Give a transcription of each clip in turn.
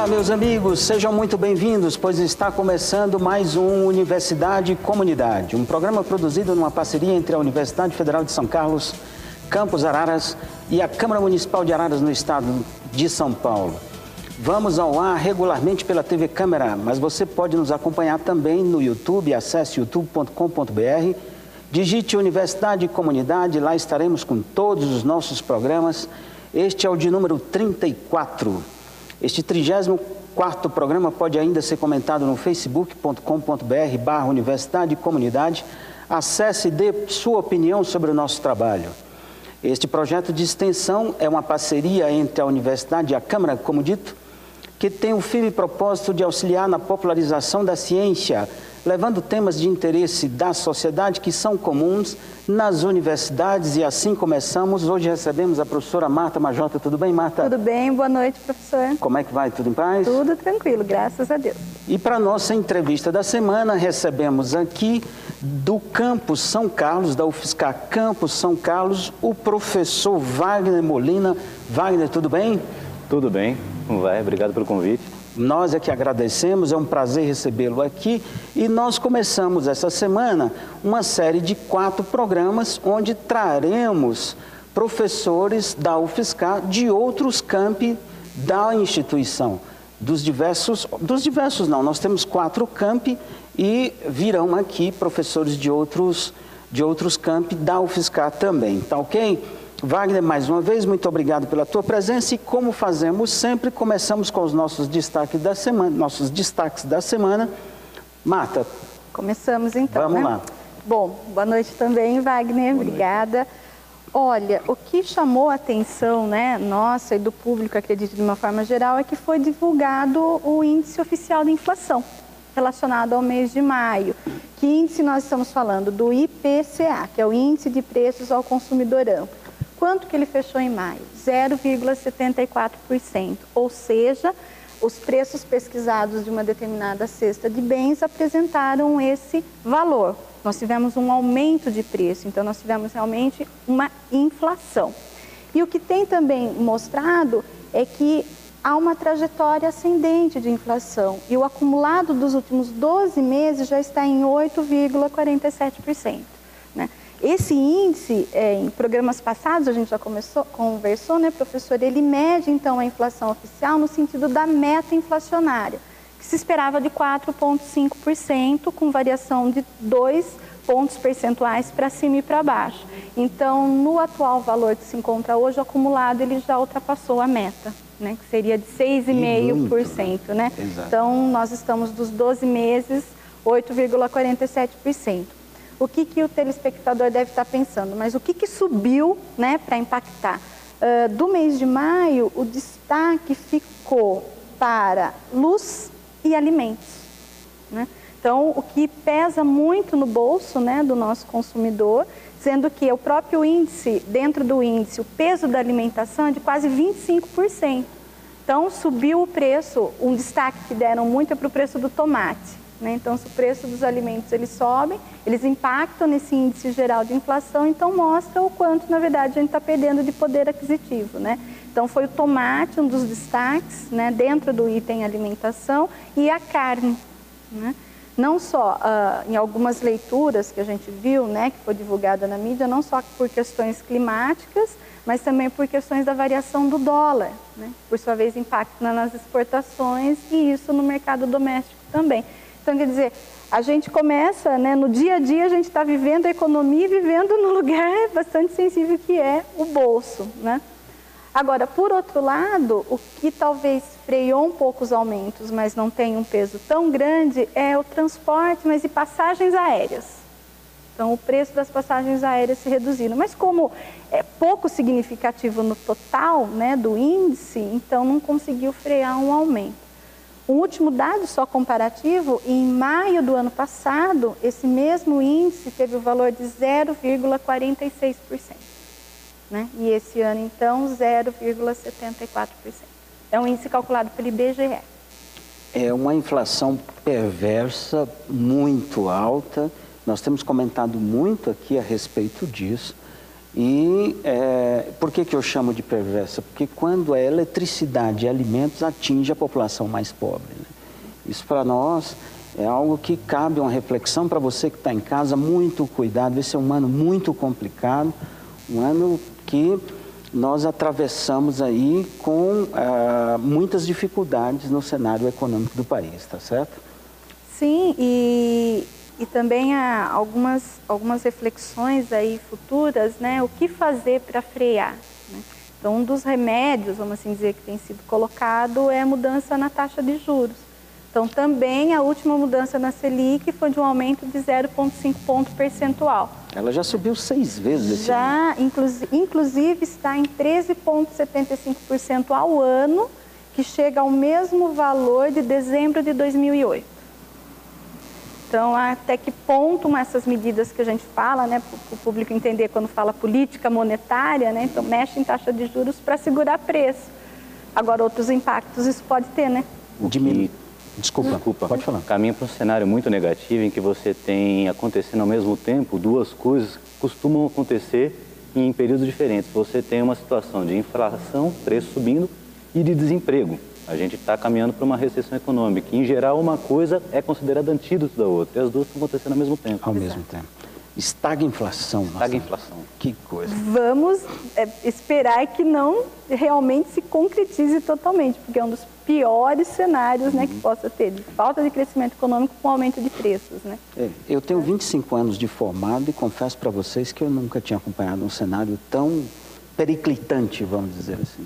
Olá, meus amigos, sejam muito bem-vindos, pois está começando mais um Universidade e Comunidade, um programa produzido numa parceria entre a Universidade Federal de São Carlos, Campus Araras e a Câmara Municipal de Araras no estado de São Paulo. Vamos ao ar regularmente pela TV Câmara, mas você pode nos acompanhar também no YouTube, acesse youtube.com.br, digite Universidade e Comunidade, lá estaremos com todos os nossos programas. Este é o de número 34. Este 34º programa pode ainda ser comentado no facebook.com.br/Universidade e Comunidade. Acesse e dê sua opinião sobre o nosso trabalho. Este projeto de extensão é uma parceria entre a Universidade e a Câmara, como dito, que tem o firme propósito de auxiliar na popularização da ciência, levando temas de interesse da sociedade que são comuns nas universidades. E assim começamos. Hoje recebemos a professora Marta Majota. Tudo bem, Marta? Tudo bem, boa noite, professor. Como é que vai? Tudo em paz? Tudo tranquilo, graças a Deus. E para a nossa entrevista da semana, recebemos aqui do Campus São Carlos, da UFSCar Campus São Carlos, o professor Wagner Molina. Wagner, tudo bem? Tudo bem, como vai? Obrigado pelo convite. Nós é que agradecemos, é um prazer recebê-lo aqui. E nós começamos essa semana uma série de 4 programas onde traremos professores da UFSCar de outros campi da instituição. Nós temos 4 campi e virão aqui professores de outros campi da UFSCar também, tá ok? Wagner, mais uma vez, muito obrigado pela tua presença e, como fazemos sempre, começamos com os nossos destaques da semana. Marta. Começamos então, Vamos lá. Bom, boa noite também, Wagner, obrigada. Olha, o que chamou a atenção, nossa e do público, acredito de uma forma geral, é que foi divulgado o índice oficial de inflação relacionado ao mês de maio. Que índice nós estamos falando? Do IPCA, que é o Índice de Preços ao Consumidor Amplo. Quanto que ele fechou em maio? 0,74%, ou seja, os preços pesquisados de uma determinada cesta de bens apresentaram esse valor. Nós tivemos um aumento de preço, então nós tivemos realmente uma inflação. E o que tem também mostrado é que há uma trajetória ascendente de inflação e o acumulado dos últimos 12 meses já está em 8,47%. Esse índice, em programas passados, a gente já conversou, professor? Ele mede, então, a inflação oficial no sentido da meta inflacionária, que se esperava de 4,5%, com variação de 2 pontos percentuais para cima e para baixo. Então, no atual valor que se encontra hoje, o acumulado, ele já ultrapassou a meta, que seria de 6,5%. Então, nós estamos dos 12 meses, 8,47%. O que o telespectador deve estar pensando? Mas o que subiu para impactar? Do mês de maio, o destaque ficou para luz e alimentos. Então, o que pesa muito no bolso do nosso consumidor, sendo que o próprio índice, dentro do índice, o peso da alimentação é de quase 25%. Então, subiu o preço, um destaque que deram muito é para o preço do tomate. Então, se o preço dos alimentos eles sobem, eles impactam nesse índice geral de inflação, então mostra o quanto, na verdade, a gente está perdendo de poder aquisitivo. Então, foi o tomate um dos destaques dentro do item alimentação e a carne. Não só em algumas leituras que a gente viu, que foi divulgada na mídia, não só por questões climáticas, mas também por questões da variação do dólar, por sua vez impacta nas exportações e isso no mercado doméstico também. Então, quer dizer, a gente começa, no dia a dia, a gente está vivendo a economia e vivendo no lugar bastante sensível que é o bolso, Agora, por outro lado, o que talvez freou um pouco os aumentos, mas não tem um peso tão grande, é o transporte, mas e passagens aéreas. Então, o preço das passagens aéreas se reduziram. Mas como é pouco significativo no total do índice, então não conseguiu frear um aumento. Um último dado só comparativo, em maio do ano passado, esse mesmo índice teve o valor de 0,46%. E esse ano, então, 0,74%. É um índice calculado pelo IBGE. É uma inflação perversa, muito alta. Nós temos comentado muito aqui a respeito disso. E Por que eu chamo de perversa? Porque quando a eletricidade e alimentos atinge a população mais pobre, né? Isso para nós é algo que cabe uma reflexão para você que está em casa, muito cuidado. Esse é um ano muito complicado, um ano que nós atravessamos aí com muitas dificuldades no cenário econômico do país, tá certo? Sim, e também há algumas reflexões aí futuras, né? O que fazer para frear, né? Então, um dos remédios, vamos assim dizer, que tem sido colocado é a mudança na taxa de juros. Então, também a última mudança na Selic foi de um aumento de 0,5 ponto percentual. Ela já subiu 6 vezes esse ano. Inclusive, está em 13,75% ao ano, que chega ao mesmo valor de dezembro de 2008. Então, até que ponto essas medidas que a gente fala, né, para o público entender quando fala política monetária, né, então mexe em taxa de juros para segurar preço. Agora, outros impactos isso pode ter, né? Desculpa, pode falar. Caminha para um cenário muito negativo em que você tem acontecendo ao mesmo tempo duas coisas que costumam acontecer em períodos diferentes. Você tem uma situação de inflação, preço subindo, e de desemprego. A gente está caminhando para uma recessão econômica. Em geral, uma coisa é considerada antídoto da outra, e as duas estão acontecendo ao mesmo tempo. Ao mesmo tempo. Estagna a inflação. Estagna a inflação. Que coisa. Vamos esperar que não realmente se concretize totalmente, porque é um dos piores cenários, né, que possa ter, de falta de crescimento econômico com aumento de preços, né? Eu tenho 25 anos de formado e confesso para vocês que eu nunca tinha acompanhado um cenário tão periclitante, vamos dizer assim.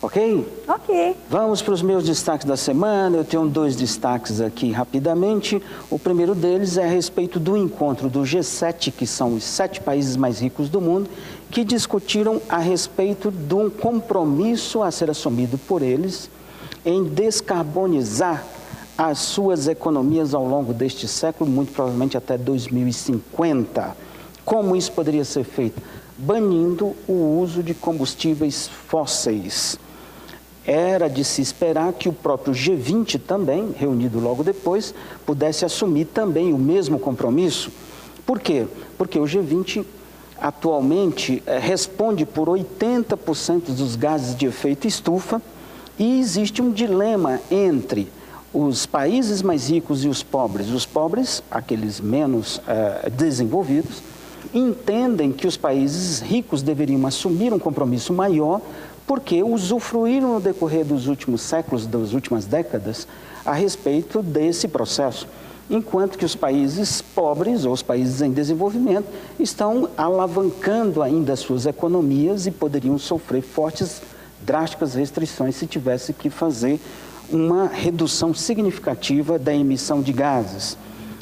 Ok? Ok. Vamos para os meus destaques da semana. Eu tenho 2 destaques aqui rapidamente. O primeiro deles é a respeito do encontro do G7, que são os 7 países mais ricos do mundo, que discutiram a respeito de um compromisso a ser assumido por eles em descarbonizar as suas economias ao longo deste século, muito provavelmente até 2050. Como isso poderia ser feito? Banindo o uso de combustíveis fósseis. Era de se esperar que o próprio G20 também, reunido logo depois, pudesse assumir também o mesmo compromisso. Por quê? Porque o G20 atualmente responde por 80% dos gases de efeito estufa e existe um dilema entre os países mais ricos e os pobres. Os pobres, aqueles menos desenvolvidos, entendem que os países ricos deveriam assumir um compromisso maior porque usufruíram no decorrer dos últimos séculos, das últimas décadas, a respeito desse processo, enquanto que os países pobres ou os países em desenvolvimento estão alavancando ainda as suas economias e poderiam sofrer fortes, drásticas restrições se tivesse que fazer uma redução significativa da emissão de gases.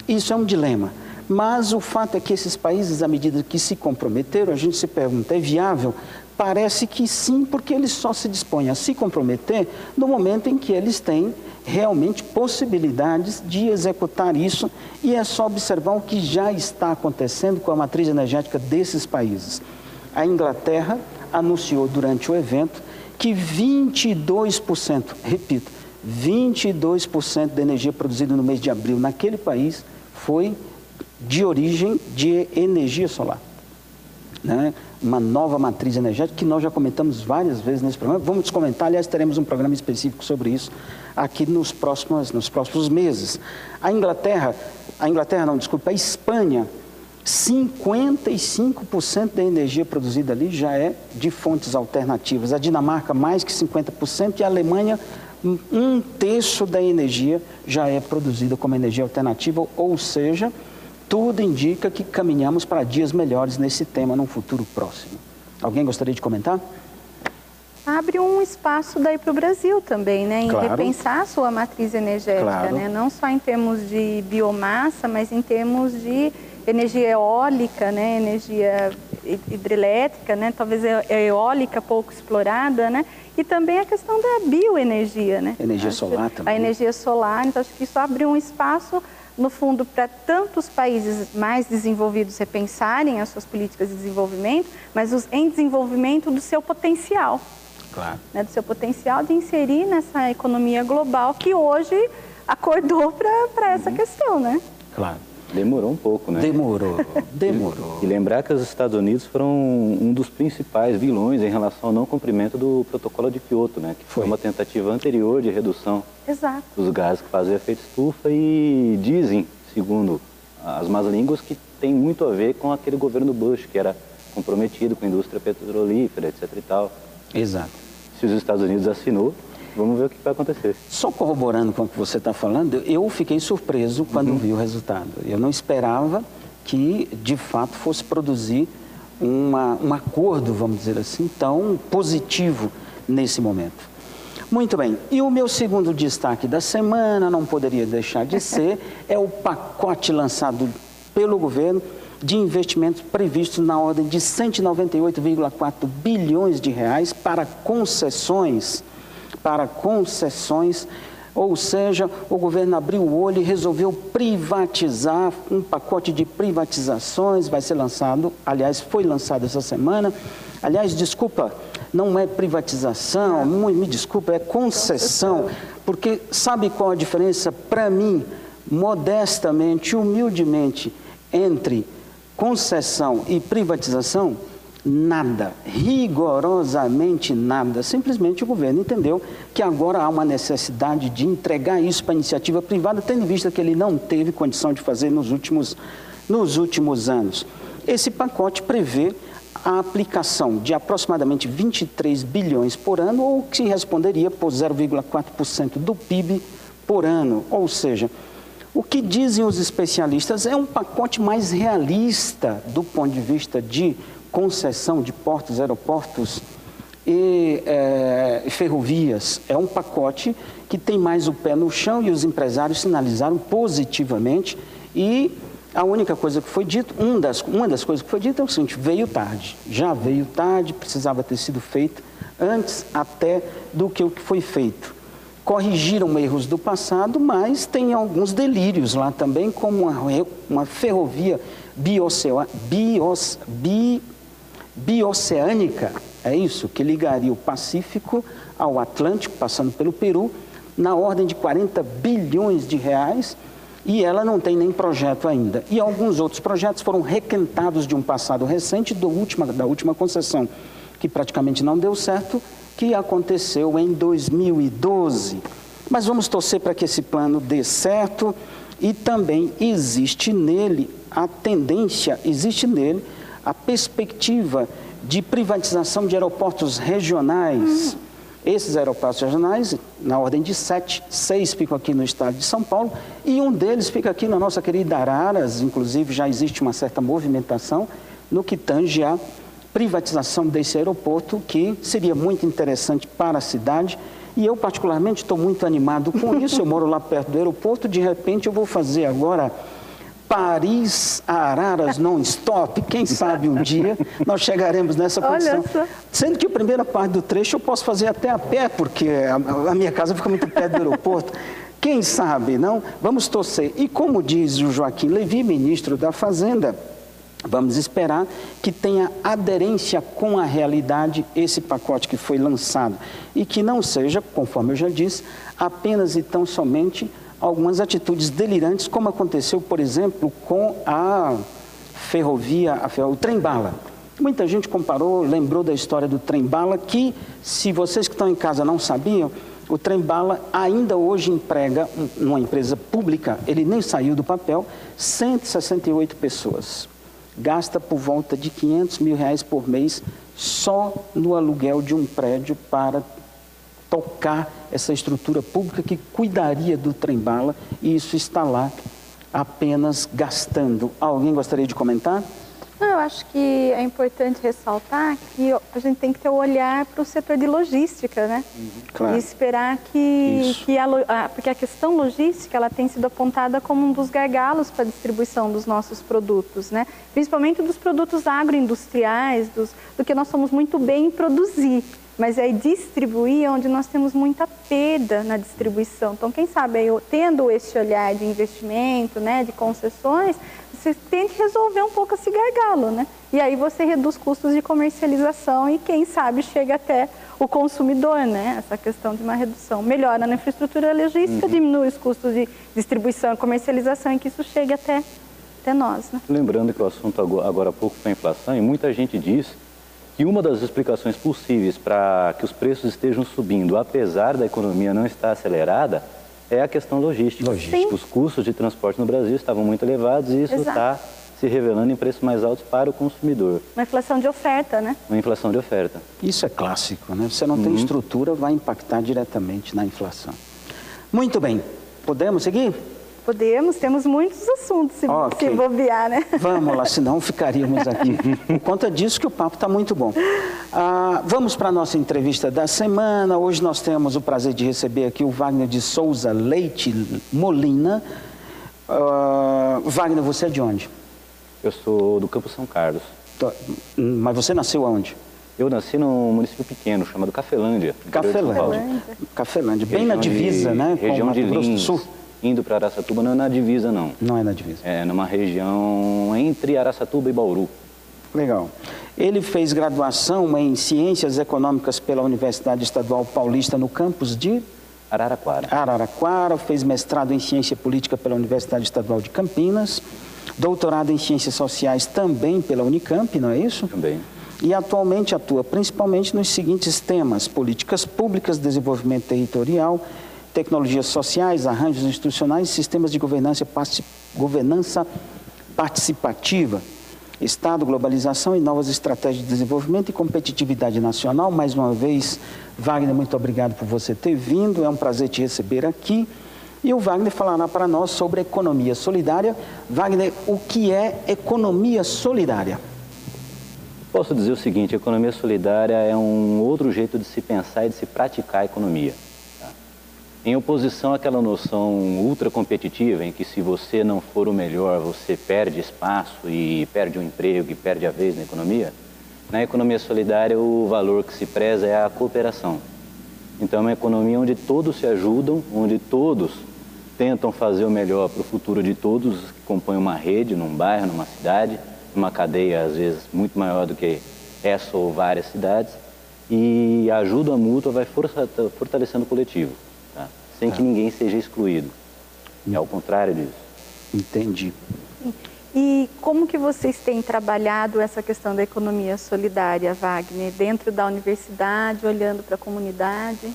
Isso é um dilema. Mas o fato é que esses países, à medida que se comprometeram, a gente se pergunta, é viável? Parece que sim, porque eles só se dispõem a se comprometer no momento em que eles têm realmente possibilidades de executar isso, e é só observar o que já está acontecendo com a matriz energética desses países. A Inglaterra anunciou durante o evento que 22%, repito, 22% da energia produzida no mês de abril naquele país foi de origem de energia solar, né? Uma nova matriz energética que nós já comentamos várias vezes nesse programa. Vamos comentar, aliás, teremos um programa específico sobre isso aqui nos próximos meses. A Espanha, 55% da energia produzida ali já é de fontes alternativas. A Dinamarca, mais que 50%, e a Alemanha, 1/3 da energia já é produzida como energia alternativa, ou seja, tudo indica que caminhamos para dias melhores nesse tema num futuro próximo. Alguém gostaria de comentar? Abre um espaço daí para o Brasil também, né? Em claro. Repensar a sua matriz energética, claro. né? Não só em termos de biomassa, mas em termos de energia eólica, né? Energia hidrelétrica, né? Talvez eólica pouco explorada, né? E também a questão da bioenergia, né? Energia solar também. A energia solar, então acho que isso abre um espaço, no fundo, para tantos países mais desenvolvidos repensarem as suas políticas de desenvolvimento, mas em desenvolvimento do seu potencial. Claro. Né, do seu potencial de inserir nessa economia global que hoje acordou para essa questão, né? Claro. Demorou um pouco, né? Demorou. E lembrar que os Estados Unidos foram um dos principais vilões em relação ao não cumprimento do protocolo de Kyoto, né? Que foi uma tentativa anterior de redução dos gases que fazem efeito estufa e dizem, segundo as más línguas, que tem muito a ver com aquele governo Bush, que era comprometido com a indústria petrolífera, etc. e tal. Exato. Se os Estados Unidos assinou, vamos ver o que vai acontecer. Só corroborando com o que você está falando, eu fiquei surpreso quando vi o resultado. Eu não esperava que, de fato, fosse produzir um acordo, vamos dizer assim, tão positivo nesse momento. Muito bem. E o meu segundo destaque da semana, não poderia deixar de ser, é o pacote lançado pelo governo de investimentos previstos na ordem de 198,4 bilhões de reais para concessões, ou seja, o governo abriu o olho e resolveu privatizar, um pacote de privatizações vai ser lançado, aliás, foi lançado essa semana. Aliás, desculpa, não é privatização, me desculpa, é concessão, porque sabe qual a diferença para mim, modestamente, humildemente, entre concessão e privatização? Nada, rigorosamente nada. Simplesmente o governo entendeu que agora há uma necessidade de entregar isso para a iniciativa privada, tendo em vista que ele não teve condição de fazer nos últimos anos. Esse pacote prevê a aplicação de aproximadamente 23 bilhões por ano, ou que responderia por 0,4% do PIB por ano. Ou seja, o que dizem os especialistas é um pacote mais realista do ponto de vista de concessão de portos, aeroportos e ferrovias. É um pacote que tem mais o pé no chão e os empresários sinalizaram positivamente. E a única coisa que foi dito, uma das coisas que foi dita é o seguinte: veio tarde, já veio tarde, precisava ter sido feito antes até do que o que foi feito. Corrigiram erros do passado, mas tem alguns delírios lá também, como uma ferrovia bioceânica, é isso, que ligaria o Pacífico ao Atlântico, passando pelo Peru, na ordem de 40 bilhões de reais, e ela não tem nem projeto ainda. E alguns outros projetos foram requentados de um passado recente, da última concessão, que praticamente não deu certo, que aconteceu em 2012. Mas vamos torcer para que esse plano dê certo, e também existe nele a perspectiva de privatização de aeroportos regionais. Esses aeroportos regionais, na ordem de 6 ficam aqui no estado de São Paulo, e um deles fica aqui na nossa querida Araras. Inclusive já existe uma certa movimentação no que tange a privatização desse aeroporto, que seria muito interessante para a cidade, e eu particularmente estou muito animado com isso. Eu moro lá perto do aeroporto, de repente eu vou fazer agora Paris a Araras non-stop. Quem sabe um dia nós chegaremos nessa condição. Sendo que a primeira parte do trecho eu posso fazer até a pé, porque a minha casa fica muito perto do aeroporto. Quem sabe, não? Vamos torcer. E como diz o Joaquim Levy, ministro da Fazenda, vamos esperar que tenha aderência com a realidade esse pacote que foi lançado. E que não seja, conforme eu já disse, apenas e tão somente algumas atitudes delirantes, como aconteceu, por exemplo, com a ferrovia, o trem-bala. Muita gente lembrou da história do trem-bala, que, se vocês que estão em casa não sabiam, o trem-bala ainda hoje emprega, numa empresa pública, ele nem saiu do papel, 168 pessoas. Gasta por volta de R$500 mil por mês só no aluguel de um prédio para tocar essa estrutura pública que cuidaria do trem-bala, e isso está lá apenas gastando. Alguém gostaria de comentar? Eu acho que é importante ressaltar que a gente tem que ter o olhar para o setor de logística, né? Claro. E esperar porque a questão logística ela tem sido apontada como um dos gargalos para a distribuição dos nossos produtos, né? Principalmente dos produtos agroindustriais, do que nós somos muito bem em produzir. Mas aí distribuir é onde nós temos muita perda na distribuição. Então, quem sabe, tendo esse olhar de investimento, né, de concessões, você tem que resolver um pouco esse gargalo, né? E aí você reduz custos de comercialização e, quem sabe, chega até o consumidor, né? Essa questão de uma redução. Melhora na infraestrutura logística, diminui os custos de distribuição e comercialização, e que isso chegue até até nós, né? Lembrando que o assunto agora há pouco foi a inflação, e muita gente diz que uma das explicações possíveis para que os preços estejam subindo, apesar da economia não estar acelerada, é a questão logística. Os custos de transporte no Brasil estavam muito elevados e isso está se revelando em preços mais altos para o consumidor. Uma inflação de oferta, né? Uma inflação de oferta. Isso é clássico, né? Você não tem estrutura, vai impactar diretamente na inflação. Muito bem. Podemos seguir? Podemos, temos muitos assuntos se bobear, né? Vamos lá, senão ficaríamos aqui. Por conta disso que o papo está muito bom. Vamos para a nossa entrevista da semana. Hoje nós temos o prazer de receber aqui o Wagner de Souza Leite Molina. Wagner, você é de onde? Eu sou do Campo São Carlos. Mas você nasceu aonde? Eu nasci num município pequeno chamado Cafelândia. Cafelândia, bem na divisa, né? Região de Lins, indo para Araçatuba, não é na divisa, não. Não é na divisa. É numa região entre Araçatuba e Bauru. Legal. Ele fez graduação em Ciências Econômicas pela Universidade Estadual Paulista no campus de Araraquara. Fez mestrado em Ciência Política pela Universidade Estadual de Campinas. Doutorado em Ciências Sociais também pela Unicamp, não é isso? Também. E atualmente atua principalmente nos seguintes temas: políticas públicas, desenvolvimento territorial, tecnologias sociais, arranjos institucionais, sistemas de governança participativa, Estado, globalização e novas estratégias de desenvolvimento e competitividade nacional. Mais uma vez, Wagner, muito obrigado por você ter vindo, é um prazer te receber aqui. E o Wagner falará para nós sobre economia solidária. Wagner, o que é economia solidária? Posso dizer o seguinte: a economia solidária é um outro jeito de se pensar e de se praticar a economia. Tá? Em oposição àquela noção ultra competitiva em que se você não for o melhor, você perde espaço e perde o emprego e perde a vez na economia solidária o valor que se preza é a cooperação. Então é uma economia onde todos se ajudam, onde todos tentam fazer o melhor para o futuro de todos que compõem uma rede, num bairro, numa cidade, numa cadeia às vezes muito maior do que essa ou várias cidades, e a ajuda mútua vai fortalecendo o coletivo, tá? Sem que ninguém seja excluído. É ao contrário disso. Entendi. E como que vocês têm trabalhado essa questão da economia solidária, Wagner, dentro da universidade, olhando para a comunidade?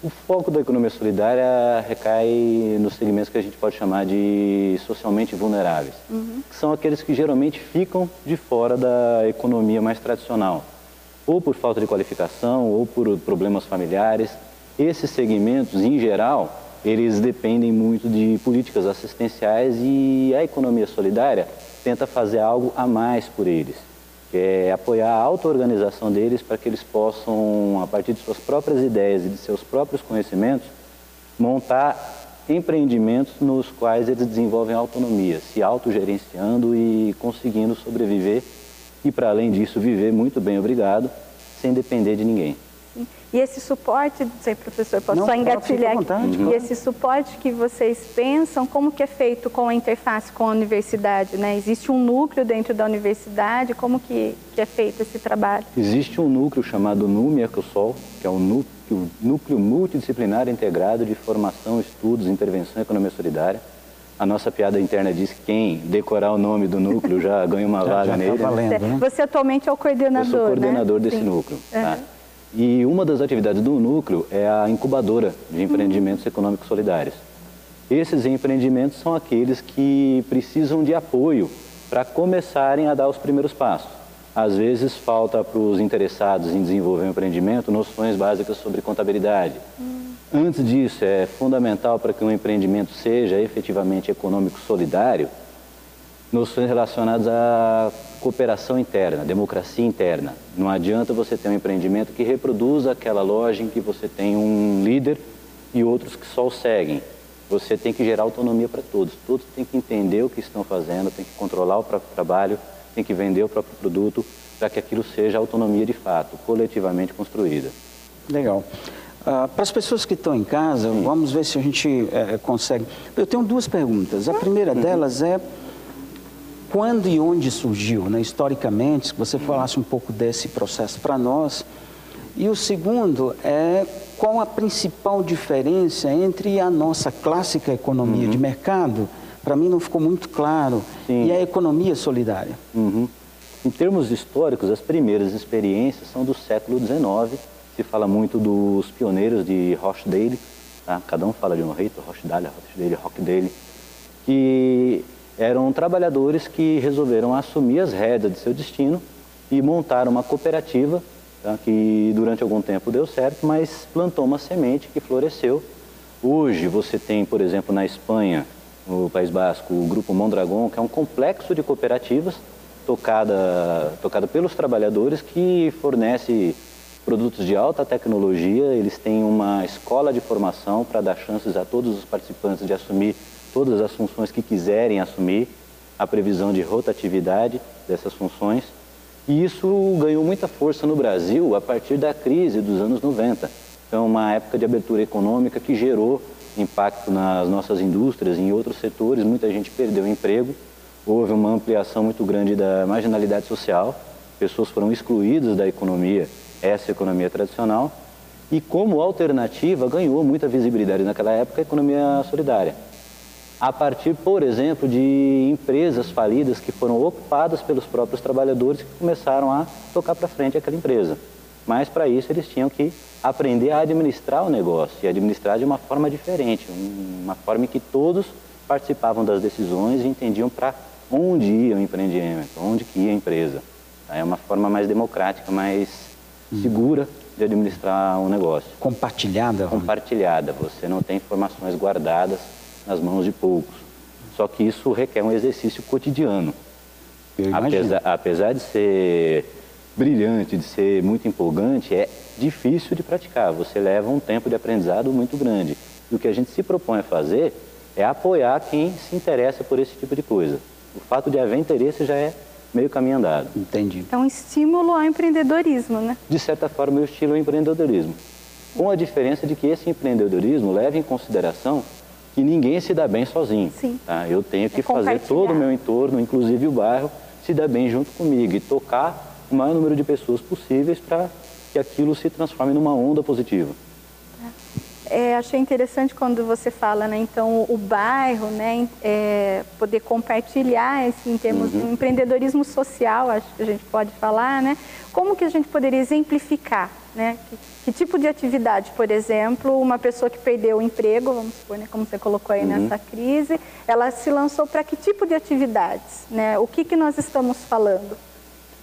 O foco da economia solidária recai nos segmentos que a gente pode chamar de socialmente vulneráveis, que são aqueles que geralmente ficam de fora da economia mais tradicional, ou por falta de qualificação, ou por problemas familiares. Esses segmentos, em geral, eles dependem muito de políticas assistenciais e a economia solidária tenta fazer algo a mais por eles, que é apoiar a auto-organização deles para que eles possam, a partir de suas próprias ideias e de seus próprios conhecimentos, montar empreendimentos nos quais eles desenvolvem autonomia, se autogerenciando e conseguindo sobreviver e, para além disso, viver muito bem, obrigado, sem depender de ninguém. E esse suporte, não sei, professor, posso só engatilhar aqui? E esse suporte que vocês pensam, como que é feito com a interface com a universidade, né? Existe um núcleo dentro da universidade, como que é feito esse trabalho? Existe um núcleo chamado NUME-EcoSol, que é o Núcleo Multidisciplinar Integrado de Formação, Estudos, Intervenção e Economia Solidária. A nossa piada interna diz que quem decorar o nome do núcleo já ganha uma vaga nele. Tá valendo, né? Você atualmente é o coordenador, né? Eu sou coordenador desse Sim. núcleo. Tá? E uma das atividades do núcleo é a incubadora de empreendimentos econômicos solidários. Esses empreendimentos são aqueles que precisam de apoio para começarem a dar os primeiros passos. Às vezes falta para os interessados em desenvolver um empreendimento noções básicas sobre contabilidade. Antes disso, é fundamental para que um empreendimento seja efetivamente econômico solidário, noções relacionadas à cooperação interna, democracia interna. Não adianta você ter um empreendimento que reproduza aquela loja em que você tem um líder e outros que só o seguem. Você tem que gerar autonomia para todos. Todos têm que entender o que estão fazendo, têm que controlar o próprio trabalho, têm que vender o próprio produto para que aquilo seja autonomia de fato, coletivamente construída. Legal. Para as pessoas que estão em casa, vamos ver se a gente consegue. Eu tenho duas perguntas. A primeira delas é quando e onde surgiu, né, historicamente, que você falasse um pouco desse processo para nós. E o segundo é qual a principal diferença entre a nossa clássica economia de mercado, Para mim não ficou muito claro. Sim. E a economia solidária? Em termos históricos, as primeiras experiências são do século XIX. Se fala muito dos pioneiros de Rochdale, tá? Cada um fala de um rei, Rochdale, que eram trabalhadores que resolveram assumir as rédeas de seu destino e montaram uma cooperativa, tá? Que durante algum tempo deu certo, mas plantou uma semente que floresceu. Hoje você tem, por exemplo, na Espanha, no País Basco, o Grupo Mondragón, que é um complexo de cooperativas tocada pelos trabalhadores, que fornece produtos de alta tecnologia. Eles têm uma escola de formação para dar chances a todos os participantes de assumir todas as funções que quiserem assumir, a previsão de rotatividade dessas funções. E isso ganhou muita força no Brasil a partir da crise dos anos 90. Então, uma época de abertura econômica que gerou impacto nas nossas indústrias e em outros setores. Muita gente perdeu o emprego, houve uma ampliação muito grande da marginalidade social, pessoas foram excluídas da economia, essa economia tradicional, e como alternativa ganhou muita visibilidade naquela época a economia solidária. A partir, por exemplo, de empresas falidas que foram ocupadas pelos próprios trabalhadores, que começaram a tocar para frente aquela empresa. Mas para isso eles tinham que aprender a administrar o negócio, e administrar de uma forma diferente, uma forma em que todos participavam das decisões e entendiam para onde ia o empreendimento, onde que ia a empresa. É uma forma mais democrática, mais segura de administrar um negócio. Compartilhada? Compartilhada, você não tem informações guardadas nas mãos de poucos. Só que isso requer um exercício cotidiano. Apesar de ser brilhante, de ser muito empolgante, é difícil de praticar. Você leva um tempo de aprendizado muito grande. E o que a gente se propõe a fazer é apoiar quem se interessa por esse tipo de coisa. O fato de haver interesse já é meio caminho andado. Entendi. É um estímulo ao empreendedorismo, né? De certa forma, eu estilo o empreendedorismo. Com a diferença de que esse empreendedorismo leva em consideração que ninguém se dá bem sozinho. Sim. Tá? Eu tenho que fazer todo o meu entorno, inclusive o bairro, se dar bem junto comigo e tocar o maior número de pessoas possíveis para que aquilo se transforme numa onda positiva. Achei interessante quando você fala, né, então, o bairro, né, poder compartilhar esse, em termos de empreendedorismo social, acho que a gente pode falar, né? Como que a gente poderia exemplificar, né? Que tipo de atividade, por exemplo, uma pessoa que perdeu o emprego, vamos supor, né, como você colocou aí nessa crise, ela se lançou para que tipo de atividades, né? O que nós estamos falando?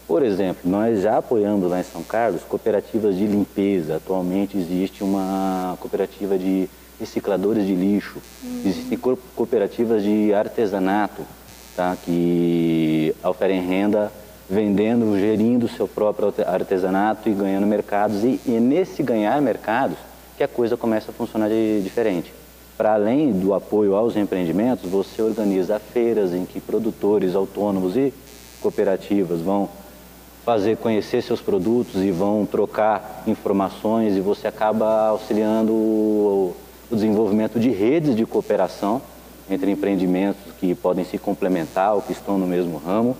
Por exemplo, nós já apoiamos lá em São Carlos cooperativas de limpeza. Atualmente existe uma cooperativa de recicladores de lixo, existem cooperativas de artesanato, tá? Que oferem renda vendendo, gerindo o seu próprio artesanato e ganhando mercados. E nesse ganhar mercados que a coisa começa a funcionar diferente. Para além do apoio aos empreendimentos, você organiza feiras em que produtores autônomos e cooperativas vão fazer conhecer seus produtos e vão trocar informações, e você acaba auxiliando o desenvolvimento de redes de cooperação entre empreendimentos que podem se complementar ou que estão no mesmo ramo.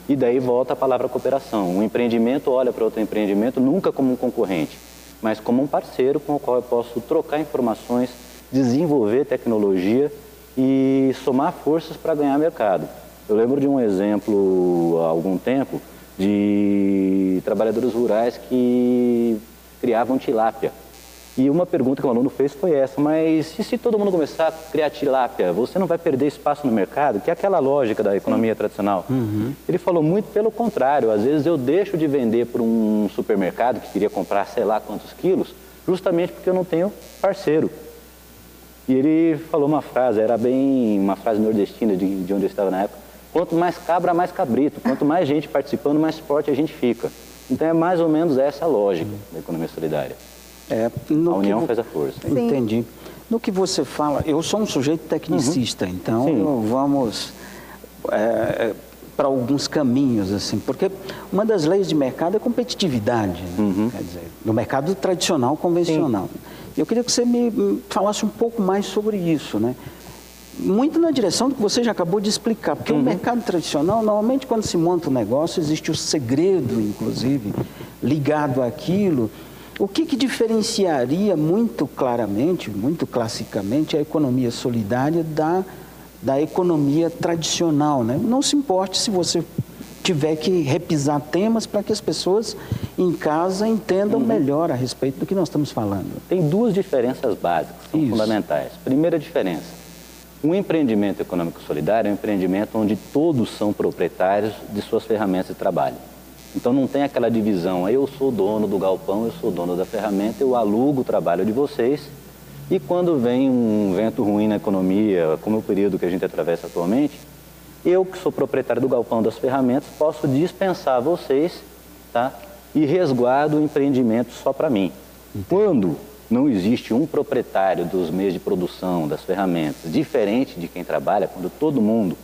E daí volta a palavra cooperação. Um empreendimento olha para outro empreendimento nunca como um concorrente, mas como um parceiro com o qual eu posso trocar informações, desenvolver tecnologia e somar forças para ganhar mercado. Eu lembro de um exemplo há algum tempo de trabalhadores rurais que criavam tilápia. E uma pergunta que o aluno fez foi essa: mas e se todo mundo começar a criar tilápia, você não vai perder espaço no mercado? Que é aquela lógica da economia tradicional. Ele falou muito pelo contrário. Às vezes eu deixo de vender para um supermercado que queria comprar sei lá quantos quilos, justamente porque eu não tenho parceiro. E ele falou uma frase, era bem uma frase nordestina de onde eu estava na época: quanto mais cabra, mais cabrito. Quanto mais gente participando, mais forte a gente fica. Então é mais ou menos essa a lógica da economia solidária. A união faz a força. Entendi. No que você fala, eu sou um sujeito tecnicista, então vamos para alguns caminhos, assim, porque uma das leis de mercado é competitividade, né? Quer dizer, no mercado tradicional, convencional. Eu queria que você me falasse um pouco mais sobre isso, né? Muito na direção do que você já acabou de explicar, porque o mercado tradicional, normalmente quando se monta um negócio, existe o segredo, inclusive, ligado àquilo. O que diferenciaria muito claramente, muito classicamente, a economia solidária da da economia tradicional, né? Não se importe se você tiver que repisar temas para que as pessoas em casa entendam melhor a respeito do que nós estamos falando. Tem duas diferenças básicas, que são fundamentais. Primeira diferença, um empreendimento econômico solidário é um empreendimento onde todos são proprietários de suas ferramentas de trabalho. Então não tem aquela divisão, eu sou dono do galpão, eu sou dono da ferramenta, eu alugo o trabalho de vocês e quando vem um vento ruim na economia, como o período que a gente atravessa atualmente, eu que sou proprietário do galpão das ferramentas posso dispensar vocês, tá? E resguardo o empreendimento só para mim. Quando não existe um proprietário dos meios de produção, das ferramentas, diferente de quem trabalha, quando todo mundo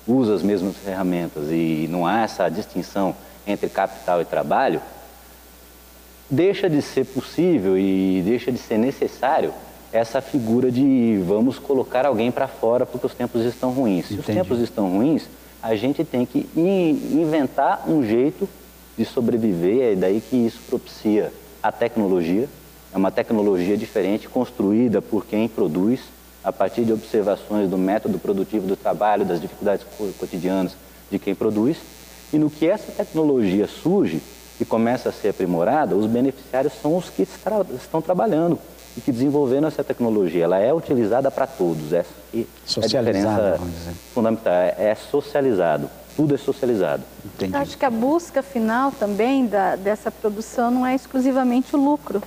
usa as mesmas ferramentas e não há essa distinção entre capital e trabalho, deixa de ser possível e deixa de ser necessário essa figura de vamos colocar alguém para fora porque os tempos estão ruins. Se os tempos estão ruins, a gente tem que inventar um jeito de sobreviver, é daí que isso propicia a tecnologia. É uma tecnologia diferente, construída por quem produz, a partir de observações do método produtivo do trabalho, das dificuldades cotidianas de quem produz. E no que essa tecnologia surge e começa a ser aprimorada, os beneficiários são os que estão trabalhando e que desenvolveram essa tecnologia. Ela é utilizada para todos. Essa é a diferença fundamental. É socializado. Tudo é socializado. Entendi. Eu acho que a busca final também dessa produção não é exclusivamente o lucro.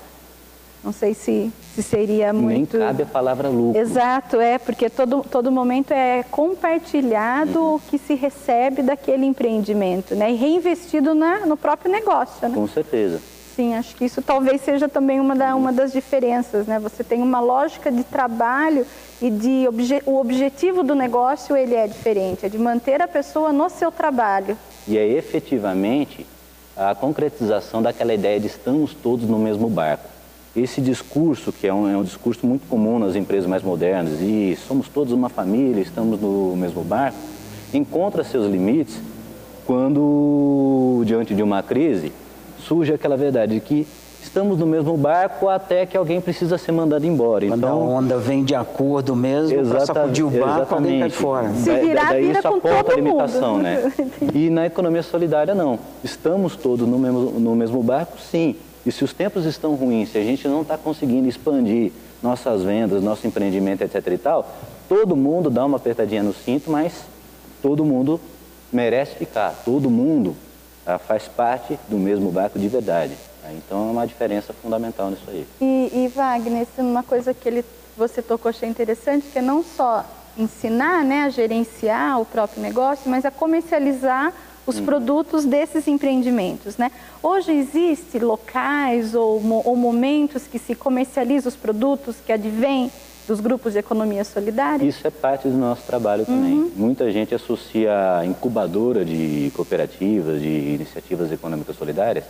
Não sei se seria muito... Nem cabe a palavra lucro. Exato, porque todo momento é compartilhado o que se recebe daquele empreendimento, né? E reinvestido no próprio negócio, né? Com certeza. Sim, acho que isso talvez seja também uma das diferenças, né? Você tem uma lógica de trabalho e o objetivo do negócio ele é diferente, é de manter a pessoa no seu trabalho. E é efetivamente a concretização daquela ideia de estamos todos no mesmo barco. Esse discurso, que é um discurso muito comum nas empresas mais modernas, e somos todos uma família, estamos no mesmo barco, encontra seus limites quando, diante de uma crise, surge aquela verdade de que estamos no mesmo barco até que alguém precisa ser mandado embora. Quando a onda vem de acordo mesmo, para sacudir o barco, alguém cai fora. Se virar, daí vira isso com aponta todo a limitação, mundo. né? E na economia solidária, não. Estamos todos no mesmo barco, sim. E se os tempos estão ruins, se a gente não está conseguindo expandir nossas vendas, nosso empreendimento, etc. e tal, todo mundo dá uma apertadinha no cinto, mas todo mundo merece ficar. Todo mundo faz parte do mesmo barco de verdade. Então é uma diferença fundamental nisso aí. E Wagner, uma coisa que você tocou, achei interessante, que é não só ensinar, né, a gerenciar o próprio negócio, mas a comercializar os produtos desses empreendimentos, né? Hoje existem locais ou momentos que se comercializam os produtos que advêm dos grupos de economia solidária? Isso é parte do nosso trabalho também. Muita gente associa a incubadora de cooperativas, de iniciativas econômicas solidárias,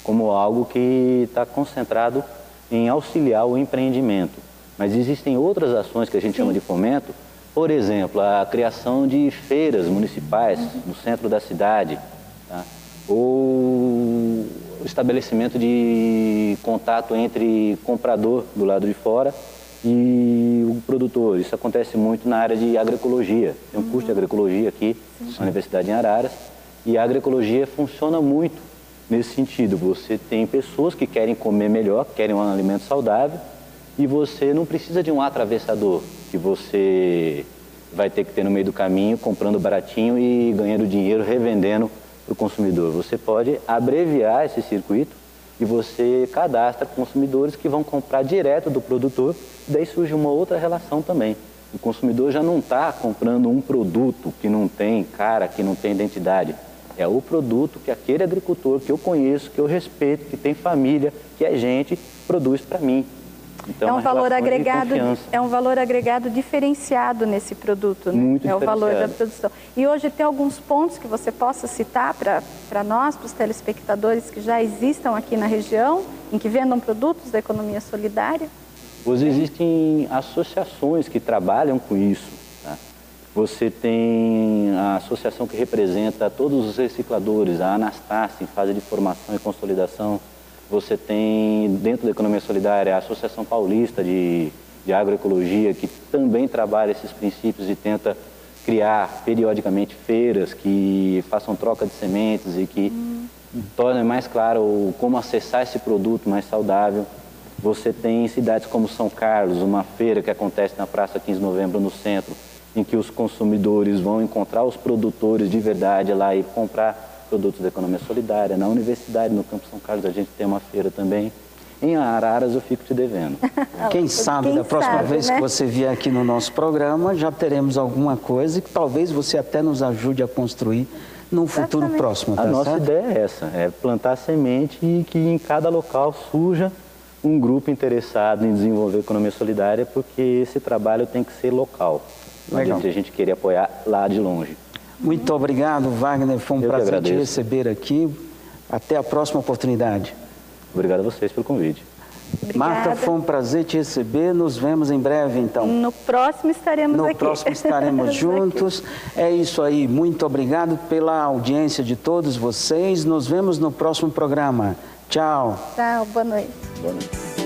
como algo que está concentrado em auxiliar o empreendimento. Mas existem outras ações que a gente chama de fomento, por exemplo, a criação de feiras municipais no centro da cidade, tá? Ou o estabelecimento de contato entre comprador do lado de fora e o produtor. Isso acontece muito na área de agroecologia. Tem um curso de agroecologia aqui na Universidade em Araras e a agroecologia funciona muito nesse sentido. Você tem pessoas que querem comer melhor, querem um alimento saudável e você não precisa de um atravessador que você vai ter que ter no meio do caminho, comprando baratinho e ganhando dinheiro, revendendo para o consumidor. Você pode abreviar esse circuito e você cadastra consumidores que vão comprar direto do produtor, e daí surge uma outra relação também. O consumidor já não está comprando um produto que não tem cara, que não tem identidade. É o produto que aquele agricultor que eu conheço, que eu respeito, que tem família, que é gente, produz para mim. Então, é um valor agregado diferenciado nesse produto, né? Muito é o valor da produção. E hoje tem alguns pontos que você possa citar para nós, para os telespectadores que já existam aqui na região, em que vendam produtos da economia solidária? Hoje existem associações que trabalham com isso, tá? Você tem a associação que representa todos os recicladores, a Anastácia, em fase de formação e consolidação. Você tem, dentro da economia solidária, a Associação Paulista de de agroecologia, que também trabalha esses princípios e tenta criar periodicamente feiras que façam troca de sementes e que tornem mais claro como acessar esse produto mais saudável. Você tem cidades como São Carlos, uma feira que acontece na Praça 15 de Novembro, no centro, em que os consumidores vão encontrar os produtores de verdade lá e comprar produtos da economia solidária. Na universidade, no Campo São Carlos, a gente tem uma feira também. Em Araras eu fico te devendo. Quem sabe, da próxima vez que você vier aqui no nosso programa, já teremos alguma coisa que talvez você até nos ajude a construir num futuro próximo. A nossa ideia é essa, é plantar semente e que em cada local surja um grupo interessado em desenvolver a economia solidária, porque esse trabalho tem que ser local. Não adianta a gente querer apoiar lá de longe. Muito obrigado, Wagner. Foi um prazer te receber aqui. Até a próxima oportunidade. Obrigado a vocês pelo convite. Obrigada. Marta, foi um prazer te receber. Nos vemos em breve, então. No próximo estaremos aqui. No próximo estaremos juntos. É isso aí. Muito obrigado pela audiência de todos vocês. Nos vemos no próximo programa. Tchau. Tchau, boa noite. Boa noite.